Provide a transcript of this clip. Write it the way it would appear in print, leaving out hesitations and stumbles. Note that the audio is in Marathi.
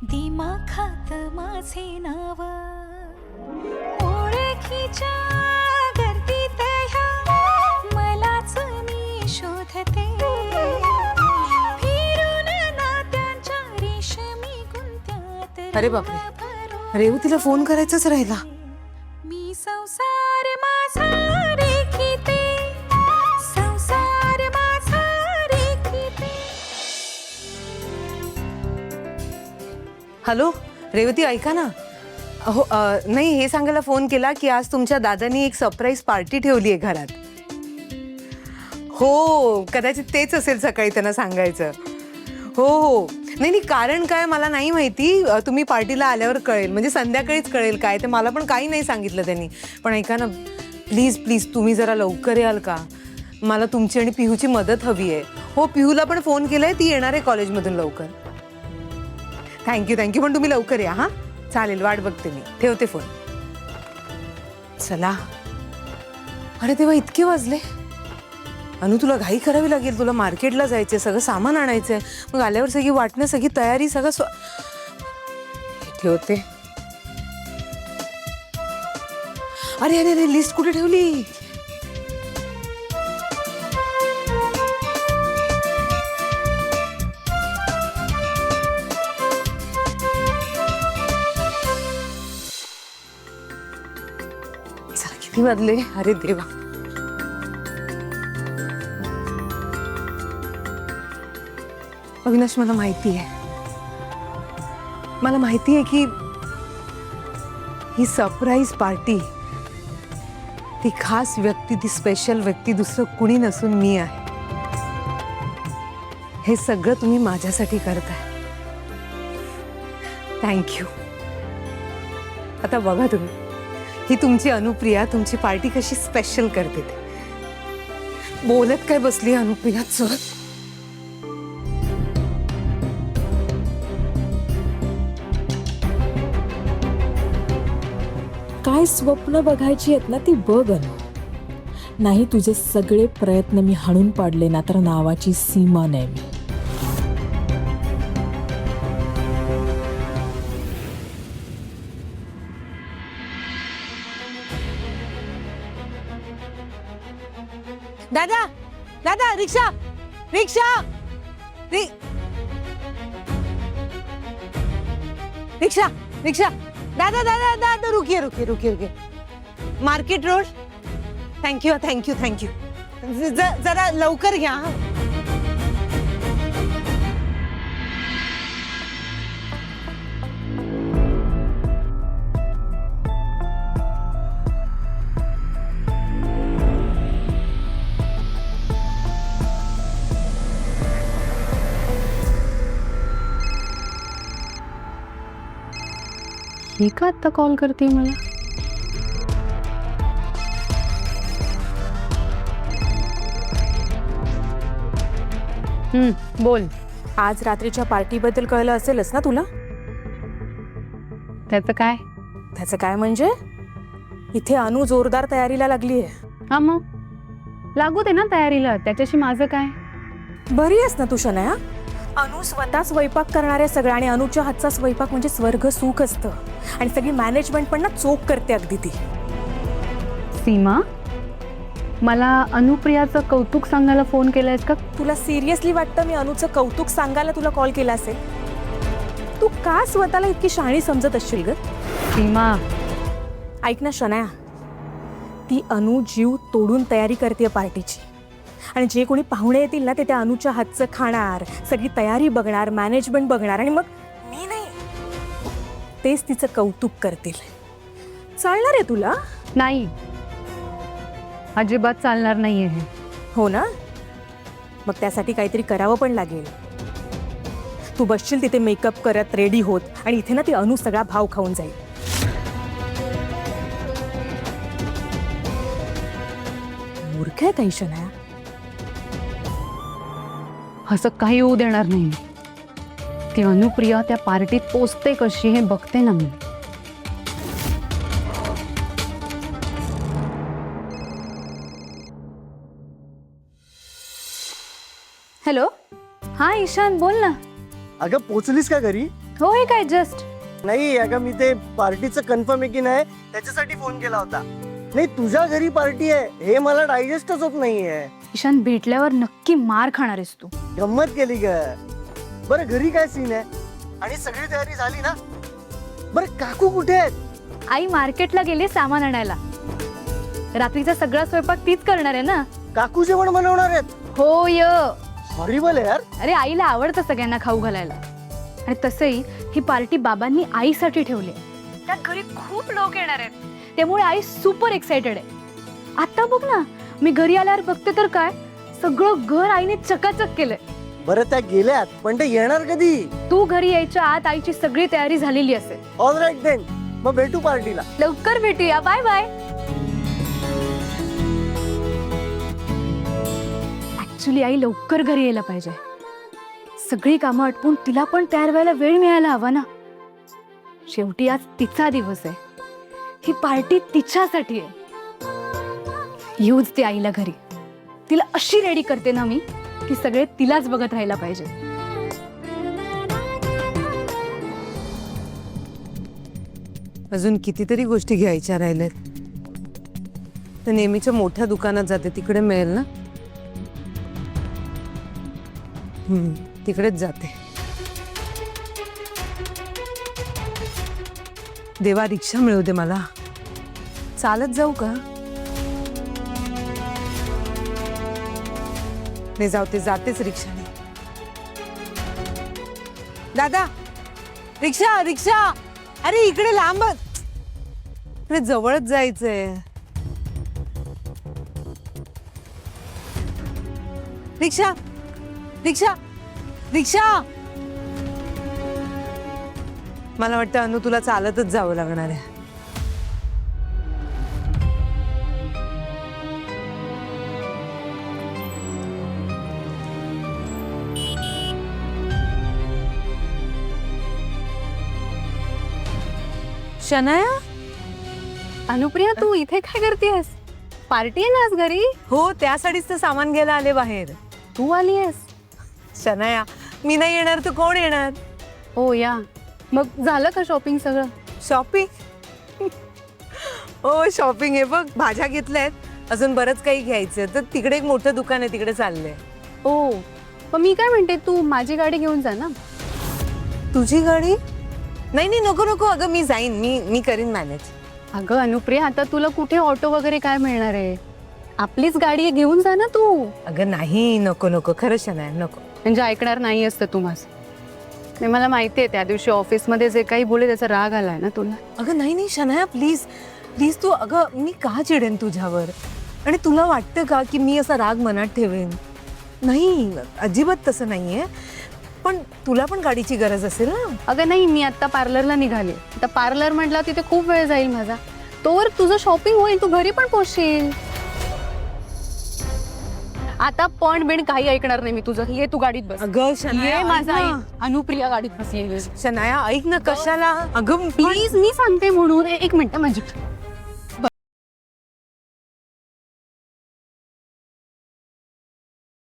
दिमाखात माझे नाव ओळखीच्या गर्दीत ह्या मलाच मी शोधते फिरून नात्यांच्या रेशमी गुंत्यात अरे बापरे, रेवतीला फोन करायचाच राहिला. मी संसार माझा रेखीते, संसार माझा रेखीते. हॅलो रेवती, ऐका ना. हो नाही, हे सांगायला फोन केला की आज तुमच्या दादानी एक सरप्राईज पार्टी ठेवली आहे घरात. हो, कदाचित तेच असेल सकाळी त्यांना सांगायचं. हो हो, नाही नाही, कारण काय मला नाही माहिती. तुम्ही पार्टीला आल्यावर कळेल, म्हणजे संध्याकाळीच कळेल काय ते. मला पण काही नाही सांगितलं त्यांनी. पण ऐका ना, प्लीज प्लीज तुम्ही जरा लवकर याल का? मला तुमची आणि पिहूची मदत हवी आहे. हो, पिहूला पण फोन केलाय, ती येणार आहे कॉलेजमधून लवकर. थँक्यू थँक्यू, पण तुम्ही लवकर या. हां चालेल, वाट बघते मी. ठेवते फोन. चला. अरे तेव्हा इतके वाजले. अनु, तुला घाई करावी लागेल. तुला मार्केटला जायचंय, सगळं सामान आणायचंय. मग आल्यावर सगळी वाटणं, सगळी तयारी, सगळं ठेवते. अरे अरे अरे, लिस्ट कुठे ठेवली? किती वाजले? अरे देवा. अविनाश, मला माहिती आहे की ही सरप्राईज पार्टी, ती खास व्यक्ती, ती स्पेशल व्यक्ती दुसरं कुणी नसून मी आहे. हे सगळं तुम्ही माझ्यासाठी करताय. थँक्यू. आता बघा तुम्ही, ही तुमची अनुप्रिया तुमची पार्टी कशी स्पेशल करते ते. बोलत काय बसली अनुप्रिया? चल. काय स्वप्न बघायची आहेत ना, ती बघ अनु. नाही, तुझे सगळे प्रयत्न मी हाणून पाडले ना तर नावाची सीमा नाही मी. दादा दादा, रिक्षा रिक्षा रिक्षा रिक्षा. दादा दादा दादा, रुकिए रुकिए रुकिए रुकिए. Market road. Thank you thank you thank you. जरा लवकर घ्या. ही का आत्ता कॉल करते मला? बोल. आज रात्रीच्या पार्टीबद्दल कळलं असेलच ना तुला? त्याचं काय? त्याचं काय म्हणजे, इथे अनु जोरदार तयारीला लागली आहे. हा, मग लागू दे ना तयारीला. त्याच्याशी माझं काय? बरी आहेस ना तू शनया? अनु स्वतः स्वयंपाक करणाऱ्या सगळ्या, आणि अनुच्या हातचा स्वयंपाक म्हणजे स्वर्ग सुख असतं. आणि सगळी मॅनेजमेंट पण ना चोख करते अगदी ती. सीमा, मला अनुप्रियाचं कौतुक सांगायला फोन केलायस का? तुला सिरियसली वाटतं मी अनुचं कौतुक सांगायला तुला कॉल केला असेल? तू का स्वतःला इतकी शहाणी समजत असशील ग? सीमा, ऐक ना शनया, ती अनु जीव तोडून तयारी करते पार्टीची. आणि जे कोणी पाहुणे येतील ना, ते त्या अनुच्या हातचं खाणार, सगळी तयारी बघणार, मॅनेजमेंट बघणार, आणि मग मी नाही, तेच तिचं कौतुक करतील. चालणार आहे तुला? नाही, अजिबात चालणार नाहीये हे. हो ना, मग त्यासाठी काहीतरी करावं पण लागेल. तू बसशील तिथे मेकअप करत, रेडी होत, आणि इथे ना ती अनु सगळा भाव खाऊन जाईल. मूर्ख आहे काही शनया. असं काही होऊ देणार नाही. ती अनुप्रिया त्या पार्टीत पोचते कशी हे बघते ना मी. हॅलो, हा ईशान, बोल ना. अगं पोचलीस का घरी? हो हे काय जस्ट नाही अगं मी ते पार्टीचं कन्फर्म आहे की नाही त्याच्यासाठी फोन केला होता. नाही तुझ्या घरी पार्टी आहे हे मला डायजेस्टच होत नाहीये. ईशान भेटल्यावर नक्की मार खाणार आहेस तू. गंमत केली ग. बरं घरी काय सीन आहे आणि सगळी तयारी झाली ना? बरं काकू कुठे आहेत? आई मार्केटला गेली सामान आणायला. रात्रीचा सगळा स्वयंपाक तीच करणार आहे ना. काकू जेवण बनवणार आहेत? हो य हॉरिबल आहे यार. अरे आईला आवडतं सगळ्यांना खाऊ घालायला. आणि तसंही ही पार्टी बाबांनी आईसाठी ठेवली. त्यात घरी खूप लोक येणार आहेत त्यामुळे आई सुपर एक्साइटेड आहे. आता बघ ना मी घरी आल्यावर बघते तर काय सगळं घर आईने चकाचक केलंय. बरं त्या गेल्यात पण ते येणार कधी? तू घरी यायच्या आत आईची सगळी तयारी झालेली असेल. ऑल राईट देन मग भेटू पार्टीला. लवकर भेटूया. Bye bye. ऍक्च्युली आई लवकर घरी यायला पाहिजे. सगळी कामं आटपून तिला पण तयार व्हायला वेळ मिळायला हवा ना. शेवटी आज तिचा दिवस आहे. ही पार्टी तिच्यासाठी आहे. येऊच ते आईला घरी. तिला अशी रेडी करते ना मी की सगळे तिलाच बघत राहायला पाहिजे. अजून कितीतरी गोष्टी घ्यायच्या राहिल्यात. तर नेहमीच्या मोठ्या दुकानात जाते तिकडे मिळेल ना. तिकडेच जाते. देवा रिक्षा मिळू दे मला. चालत जाऊ का? नाही जाऊ ते जातेच रिक्षाने. दादा रिक्षा रिक्षा. अरे इकडे लांब इकडे जवळच जायचंय. रिक्षा रिक्षा रिक्षा. मला वाटतं अनु तुला चालतच जावं लागणार आहे. शनाया. अनुप्रिया तू इथे काय करतेस? पार्टी आहे ना आज घरी. हो त्यासाठीच तर सामान घ्यायला आले बाहेर. तू आली आहेस? शनाया मी नाही येणार तर कोण येणार? हो या. मग झालं का शॉपिंग सगळं? शॉपिंग. हो शॉपिंग आहे बघ. भाज्या घेतल्यात. अजून बरंच काही घ्यायचं तर तिकडे एक मोठं दुकान आहे तिकडे चाललंय. ओ पण मी काय म्हणते तू माझी गाडी घेऊन जा ना. तुझी गाडी? नाही नाही नको नको. अगं मी जाईन. मी करीन मॅनेज. अगं अनुप्रिया आता तुला कुठे ऑटो वगैरे काय मिळणार आहे. आपलीच गाडी आहे घेऊन जा ना तू. अगं नाही नको नको खरंच शनाया नको. म्हणजे ऐकणार नाही असतं तू माझं. नाही मला माहिती आहे त्या दिवशी ऑफिसमध्ये जे काही बोलले त्याचा राग आलाय ना तुला. अगं नाही नाही शनाया प्लीज प्लीज तू. अगं मी का चिडेन तुझ्यावर? आणि तुला वाटतं का की मी असा राग मनात ठेवेन? नाही अजिबात तसं नाहीये. पण तुला पण गाडीची गरज असेल ना. अगं नाही मी आता पार्लरला निघाले. आता पार्लर म्हटलं तिथे खूप वेळ जाईल माझा. तोवर तुझं शॉपिंग होईल. तू घरी पण पोहोचशील. आता पण बिण काही ऐकणार नाही मी तुझं. ये तू गाडीत बस. अगं शनाया ये माझा ऐक आई. ना. अनुप्रिया गाडीत बस. ये शनाया ऐक ना कशाला? अगं प्लीज मी सांगते म्हणून. एक मिनिट म्हणजे